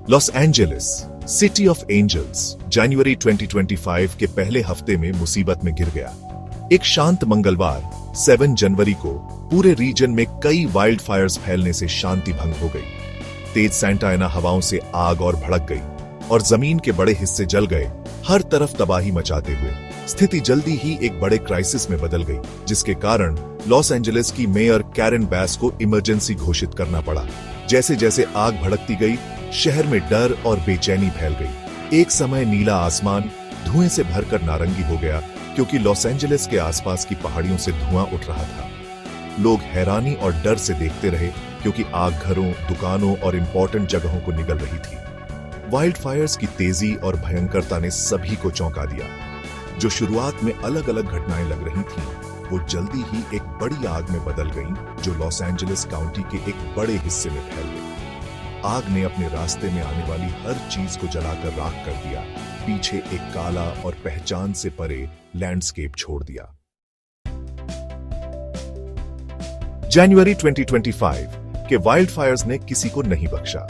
Loss Angeles, city of angels, जनवरी 2025 के पहले हफ्ते में मुसीबत में गिर गया। एक शांत मंगलवार 7 जनवरी को पूरे रीजन में कई वाइल्ड फायर्स फैलने से शांति भंग हो गई। तेज सैंटा एना हवाओं से आग और भड़क गई और जमीन के बड़े हिस्से जल गए, हर तरफ तबाही मचाते हुए। स्थिति जल्दी ही एक बड़े क्राइसिस में बदल गई, जिसके कारण लॉस एंजेलिस की मेयर कैरन बैस को इमरजेंसी घोषित करना पड़ा। जैसे जैसे आग भड़कती गई, शहर में डर और बेचैनी फैल गई। एक समय नीला आसमान धुएं से भरकर नारंगी हो गया, क्योंकि लॉस एंजेलिस के आसपास की पहाड़ियों से धुआं उठ रहा था। लोग हैरानी और डर से देखते रहे, क्योंकि आग घरों, दुकानों और इंपॉर्टेंट जगहों को निगल रही थी। वाइल्ड फायर्स की तेजी और भयंकरता ने सभी को चौंका दिया। जो शुरुआत में अलग अलग घटनाएं लग रही थीं, वो जल्दी ही एक बड़ी आग में बदल गईं, जो लॉस एंजेलिस काउंटी के एक बड़े हिस्से में फैल गई। आग ने अपने रास्ते में आने वाली हर चीज को जलाकर राख कर दिया, पीछे एक काला और पहचान से परे लैंडस्केप छोड़ दिया। जनवरी 2025 के वाइल्ड फायर्स ने किसी को नहीं बख्शा।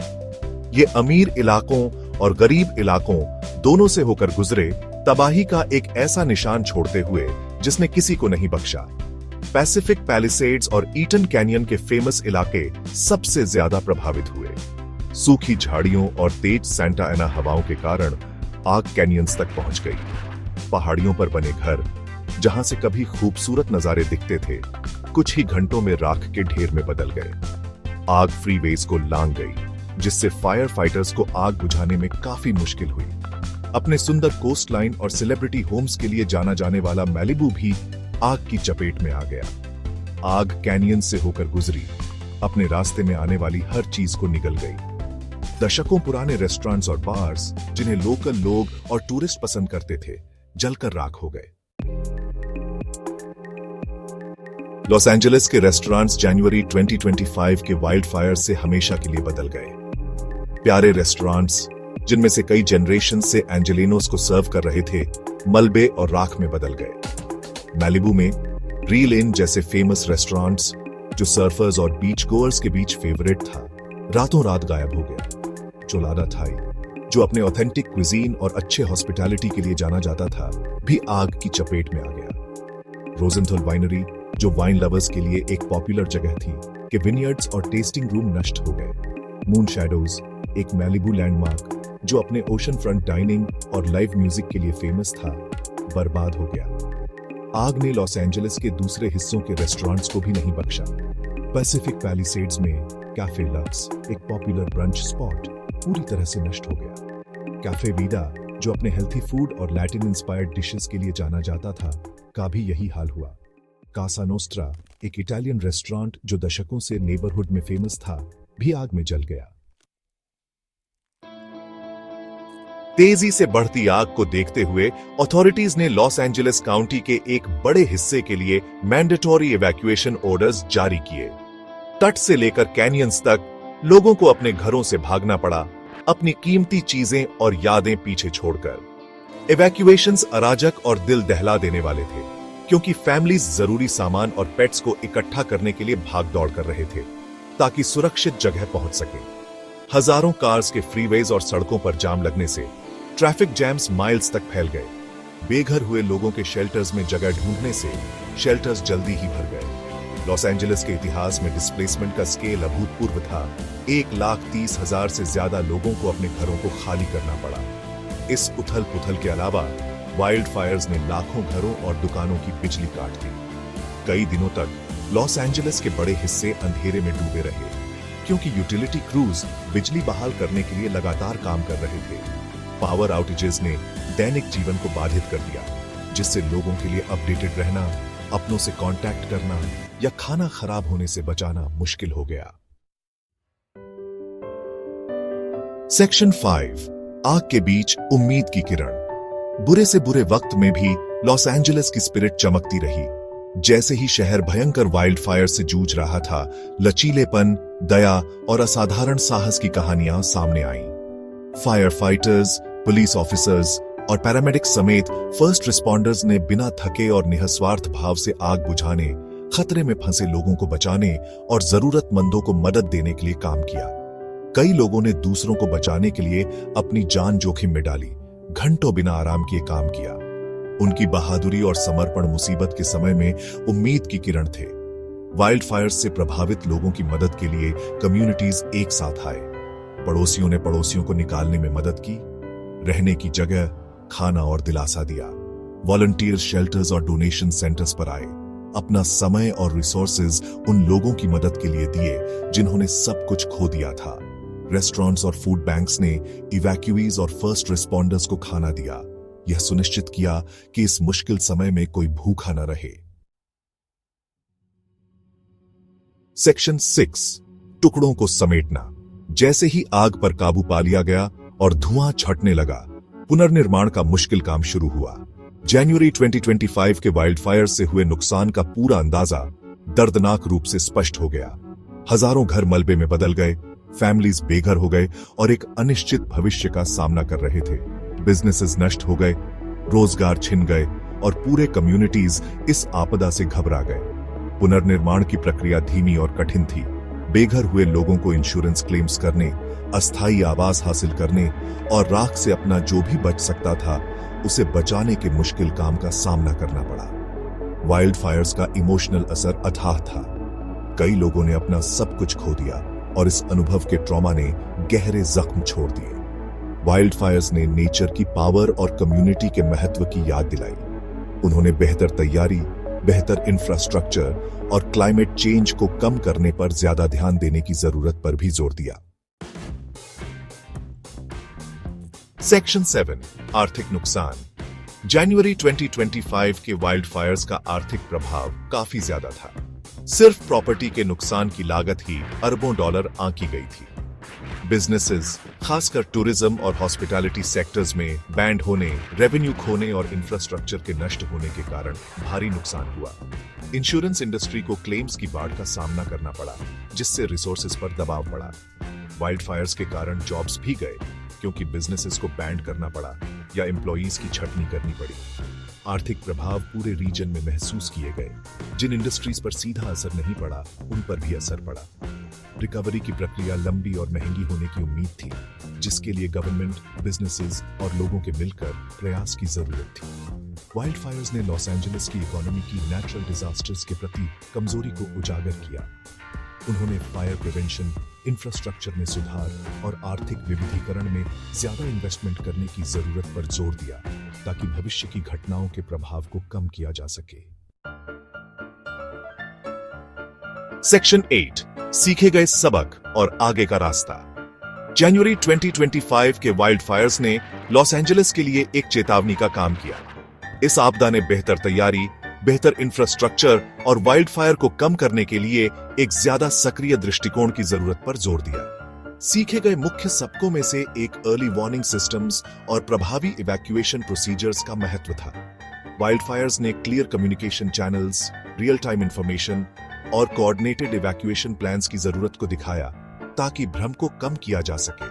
ये अमीर इलाकों और गरीब इलाकों दोनों से होकर गुजरे, तबाही का एक ऐसा निशान छोड़ते हुए जिसने किसी को नहीं बख्शा। पैसिफिक पैलिसेड्स और ईटन कैनियन के फेमस इलाके सबसे ज्यादा प्रभावित हुए। सूखी झाड़ियों और तेज सैंटा एना हवाओं के कारण आग कैनियंस तक पहुंच गई। पहाड़ियों पर बने घर, जहां से कभी खूबसूरत नजारे दिखते थे, कुछ ही घंटों में राख के ढेर में बदल गए। आग फ्रीवेज को लांग गई, जिससे फायर फाइटर्स को आग बुझाने में काफी मुश्किल हुई। अपने सुंदर कोस्ट लाइन और सेलिब्रिटी होम्स के लिए जाना जाने वाला मैलिबू भी आग की चपेट में आ गया। आग कैनियन से होकर गुजरी, अपने रास्ते में आने वाली हर चीज को निगल गई। दशकों पुराने रेस्टोरेंट्स और बार्स, जिन्हें लोकल लोग और टूरिस्ट पसंद करते थे, जलकर राख हो गए। लॉस एंजेलिस के रेस्टोरेंट्स जनवरी 2025 के वाइल्ड फायर से हमेशा के लिए बदल गए। प्यारे रेस्टोरेंट्स, जिनमें से कई जनरेशन से एंजेलिनोस को सर्व कर रहे थे, मलबे और राख में बदल गए। मैलिबू में रील इन जैसे फेमस रेस्टोरेंट्स, जो सर्फर्स और बीच गोअर्स के बीच फेवरेट था, रातों रात गायब हो गया। चोलाडा थाई, जो अपने ऑथेंटिक क्विजीन और अच्छे हॉस्पिटैलिटी के लिए जाना जाता था, भी आग की चपेट में आ गया। रोजेंथल वाइनरी, जो वाइन लवर्स के लिए एक पॉपुलर जगह थी, के विनियर्ड्स और टेस्टिंग रूम नष्ट हो गए। मून शैडोज, एक मैलिबू लैंडमार्क जो अपने ओशन फ्रंट डाइनिंग और लाइव म्यूजिक के लिए फेमस था, बर्बाद हो गया। आग ने लॉस एंजेलिस के दूसरे हिस्सों के रेस्टोरेंट्स को भी नहीं बख्शा। पैसिफिक पैलिसेड्स में कैफे लक्स, एक पॉपुलर ब्रंच स्पॉट, पूरी तरह से नष्ट हो गया। कैफे वीदा, जो अपने हेल्थी फूड और लैटिन इंस्पायर्ड डिशेस के लिए जाना जाता था, का भी यही हाल हुआ। कासा नोस्ट्रा, एक इटालियन रेस्टोरेंट जो दशकों से नेबरहुड में फेमस था, भी आग में जल गया। तेजी से बढ़ती आग को देखते हुए अथॉरिटीज ने लॉस एंजेलिस काउंटी के एक बड़े हिस्से के लिए मैंडेटरी इवैक्यूएशन ऑर्डर्स जारी किए। तट से लेकर कैनियंस तक लोगों को अपने घरों से भागना पड़ा, अपनी कीमती चीजें और यादें पीछे छोड़कर। इवैक्यूएशंस अराजक और दिल दहला देने वाले थे, क्योंकि फैमिलीज जरूरी सामान और पेट्स को इकट्ठा करने के लिए भाग दौड़ कर रहे थे, ताकि सुरक्षित जगह पहुंच सके। हजारों कार्स के फ्रीवेज और सड़कों पर जाम लगने से ट्रैफिक जैम्स माइल्स तक फैल गए। बेघर हुए लोगों के शेल्टर्स में जगह ढूंढने से शेल्टर्स जल्दी ही भर गए। लॉस एंजेलिस के इतिहास में डिस्प्लेसमेंट का स्केल अभूतपूर्व था। 1,30,000 से ज्यादा लोगों को अपने घरों को खाली करना पड़ा। इस उथल पुथल के अलावा वाइल्ड फायर्स ने लाखों घरों और दुकानों की बिजली काट दी। कई दिनों तक लॉस एंजेलिस के बड़े हिस्से अंधेरे में डूबे रहे, क्योंकि यूटिलिटी क्रूज बिजली बहाल करने के लिए लगातार काम कर रहे थे। पावर आउटेजेस ने दैनिक जीवन को बाधित कर दिया, जिससे लोगों के लिए अपडेटेड रहना, अपनों से कांटेक्ट करना या खाना खराब होने से बचाना मुश्किल हो गया। सेक्शन 5, आग के बीच उम्मीद की किरण। बुरे से बुरे वक्त में भी लॉस एंजेलिस की स्पिरिट चमकती रही। जैसे ही शहर भयंकर वाइल्ड फायर से जूझ रहा था, लचीलेपन, दया और असाधारण साहस की कहानियां सामने आईं। फायर फाइटर्स, पुलिस ऑफिसर्स और पैरामेडिक्स समेत फर्स्ट रिस्पॉन्डर्स ने बिना थके और निस्वार्थ भाव से आग बुझाने, खतरे में फंसे लोगों को बचाने और जरूरतमंदों को मदद देने के लिए काम किया। कई लोगों ने दूसरों को बचाने के लिए अपनी जान जोखिम में डाली, घंटों बिना आराम किए काम किया। उनकी बहादुरी और समर्पण मुसीबत के समय में उम्मीद की किरण थे। वाइल्ड फायर्स से प्रभावित लोगों की मदद के लिए कम्युनिटीज एक साथ आए। पड़ोसियों ने पड़ोसियों को निकालने में मदद की, रहने की जगह, खाना और दिलासा दिया। वॉलंटियर शेल्टर्स और डोनेशन सेंटर्स पर आए, अपना समय और रिसोर्सेज उन लोगों की मदद के लिए दिए जिन्होंने सब कुछ खो दिया था। रेस्टोरेंट्स और फूड बैंक्स ने इवैक्यूईज और फर्स्ट रिस्पॉन्डर्स को खाना दिया, यह सुनिश्चित किया कि इस मुश्किल समय में कोई भूखा न रहे। सेक्शन 6, टुकड़ों को समेटना। जैसे ही आग पर काबू पा लिया गया और धुआं छटने लगा, पुनर्निर्माण का मुश्किल काम शुरू हुआ। जनवरी 2025 के वाइल्ड फायर से हुए नुकसान का पूरा अंदाजा दर्दनाक रूप से स्पष्ट हो गया। हजारों घर मलबे में बदल गए, फैमिलीज बेघर हो गए और एक अनिश्चित भविष्य का सामना कर रहे थे। बिजनेसेस नष्ट हो गए, रोजगार छिन गए और पूरे कम्युनिटीज इस आपदा से घबरा गए। पुनर्निर्माण की प्रक्रिया धीमी और कठिन थी। बेघर हुए लोगों को इंश्योरेंस क्लेम्स करने, अस्थायी आवास हासिल करने और राख से अपना जो भी बच सकता था उसे बचाने के मुश्किल काम का सामना करना पड़ा। वाइल्ड फायर्स का इमोशनल असर अथाह था। कई लोगों ने अपना सब कुछ खो दिया और इस अनुभव के ट्रॉमा ने गहरे जख्म छोड़ दिए। वाइल्ड फायर्स ने नेचर की पावर और कम्युनिटी के महत्व की याद दिलाई। उन्होंने बेहतर तैयारी, बेहतर इंफ्रास्ट्रक्चर और क्लाइमेट चेंज को कम करने पर ज्यादा ध्यान देने की जरूरत पर भी जोर दिया। सेक्शन 7, आर्थिक नुकसान। जनवरी 2025 के वाइल्ड फायर्स का आर्थिक प्रभाव काफी ज्यादा था। सिर्फ प्रॉपर्टी के नुकसान की लागत ही अरबों डॉलर आंकी गई थी। बिजनेसेस, खासकर टूरिज्म और हॉस्पिटैलिटी सेक्टर्स में बैंड होने, रेवेन्यू खोने और इंफ्रास्ट्रक्चर के नष्ट होने के कारण भारी नुकसान हुआ। इंश्योरेंस इंडस्ट्री को क्लेम्स की बाढ़ का सामना करना पड़ा, जिससे रिसोर्सेज पर दबाव पड़ा। वाइल्ड फायर्स के कारण जॉब्स भी गए, क्योंकि बिजनेसेस को बैंड करना पड़ा या एम्प्लॉयज की छटनी करनी पड़ी। आर्थिक प्रभाव पूरे रीजन में महसूस किए गए। जिन इंडस्ट्रीज पर सीधा असर नहीं पड़ा, उन पर भी असर पड़ा। रिकवरी की प्रक्रिया लंबी और महंगी होने की उम्मीद थी, जिसके लिए गवर्नमेंट, बिजनेसेस और लोगों के मिलकर प्रयास की जरूरत थी। वाइल्ड फायर्स ने लॉस एंजलिस की इकोनॉमी की नेचुरल डिजास्टर्स के प्रति कमजोरी को उजागर किया। उन्होंने फायर प्रिवेंशन, इंफ्रास्ट्रक्चर में सुधार और आर्थिक विविधीकरण में ज्यादा इन्वेस्टमेंट करने की जरूरत पर जोर दिया, ताकि भविष्य की घटनाओं के प्रभाव को कम किया जा सके। सेक्शन 8, सीखे गए सबक और आगे का रास्ता। जनवरी 2025 के वाइल्ड फायर्स ने लॉस एंजलिस के लिए एक चेतावनी का काम किया। इस आपदा ने बेहतर तैयारी, बेहतर इंफ्रास्ट्रक्चर और वाइल्ड फायर को कम करने के लिए एक ज्यादा सक्रिय दृष्टिकोण की जरूरत पर जोर दिया। सीखे गए मुख्य सबकों में से एक अर्ली वार्निंग सिस्टम्स और प्रभावी इवैक्यूएशन प्रोसीजर्स का महत्व था। वाइल्ड फायर्स ने clear communication channels, real time information और कोऑर्डिनेटेड इवैक्यूएशन प्लान्स की जरूरत को दिखाया, ताकि भ्रम को कम किया जा सके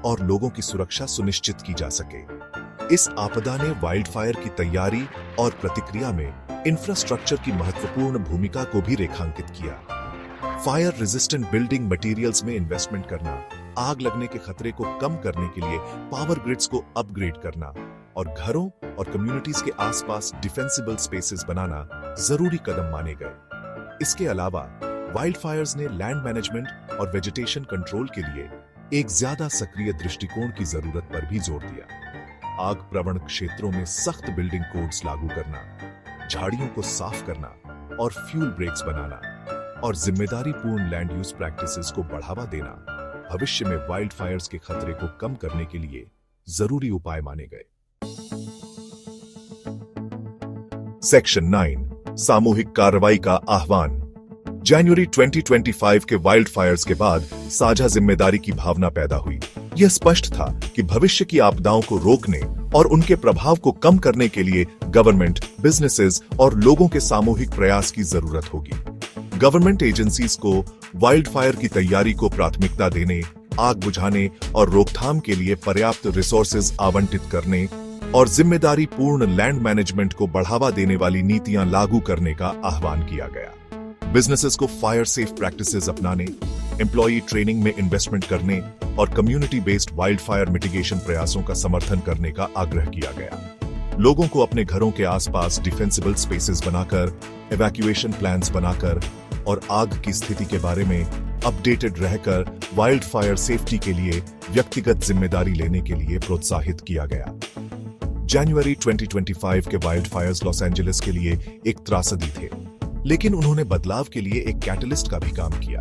और लोगों की सुरक्षा सुनिश्चित की जा सके। इस आपदा ने वाइल्ड फायर की तैयारी और प्रतिक्रिया में इंफ्रास्ट्रक्चर की महत्वपूर्ण भूमिका को भी रेखांकित किया। फायर रेजिस्टेंट बिल्डिंग मटेरियल्स में इन्वेस्टमेंट करना, आग लगने के खतरे को कम करने के लिए पावर ग्रिड्स को अपग्रेड करना और घरों और कम्युनिटीज के आसपास डिफेंसिबल स्पेसेस बनाना जरूरी कदम माने गए। इसके अलावा वाइल्ड फायर्स ने लैंड मैनेजमेंट और वेजिटेशन कंट्रोल के लिए एक ज्यादा सक्रिय दृष्टिकोण की जरूरत पर भी जोर दिया। आग प्रवण क्षेत्रों में सख्त बिल्डिंग कोड्स लागू करना, झाड़ियों को साफ करना और फ्यूल ब्रेक्स बनाना और जिम्मेदारीपूर्ण लैंड यूज प्रैक्टिसेस को बढ़ावा देना भविष्य में वाइल्ड फायर्स के खतरे को कम करने के लिए जरूरी उपाय माने गए। सेक्शन 9, सामूहिक कार्रवाई का आह्वान। जनवरी 2025 के वाइल्ड फायर्स के बाद साझा जिम्मेदारी की भावना पैदा हुई। यह स्पष्ट था कि भविष्य की आपदाओं को रोकने और उनके प्रभाव को कम करने के लिए गवर्नमेंट, बिजनेसेस और लोगों के सामूहिक प्रयास की जरूरत होगी। गवर्नमेंट एजेंसीज को वाइल्ड फायर की तैयारी को प्राथमिकता देने, आग बुझाने और रोकथाम के लिए पर्याप्त रिसोर्सेज आवंटित करने और जिम्मेदारी पूर्ण लैंड मैनेजमेंट को बढ़ावा देने वाली नीतियां लागू करने का आह्वान किया गया। बिजनेसेस को फायर सेफ प्रैक्टिसेस अपनाने, एम्प्लॉई ट्रेनिंग में इन्वेस्टमेंट करने और community based wild fire mitigation प्रयासों का समर्थन करने का आग्रह किया गया। लोगों को अपने घरों के आसपास डिफेंसिबल स्पेसेस बनाकर, इवैक्यूएशन प्लान्स बनाकर और आग की स्थिति के बारे में अपडेटेड रहकर वाइल्ड फायर सेफ्टी के लिए व्यक्तिगत जिम्मेदारी लेने के लिए प्रोत्साहित किया गया। जनवरी 2025 के वाइल्ड फायर्स लॉस एंजलिस के लिए एक त्रासदी थे, लेकिन उन्होंने बदलाव के लिए एक कैटलिस्ट का भी काम किया।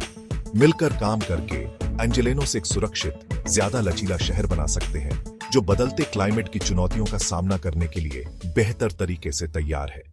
मिलकर काम करके एंजेलिनोस एक सुरक्षित, ज्यादा लचीला शहर बना सकते हैं जो बदलते क्लाइमेट की चुनौतियों का सामना करने के लिए बेहतर तरीके से तैयार है।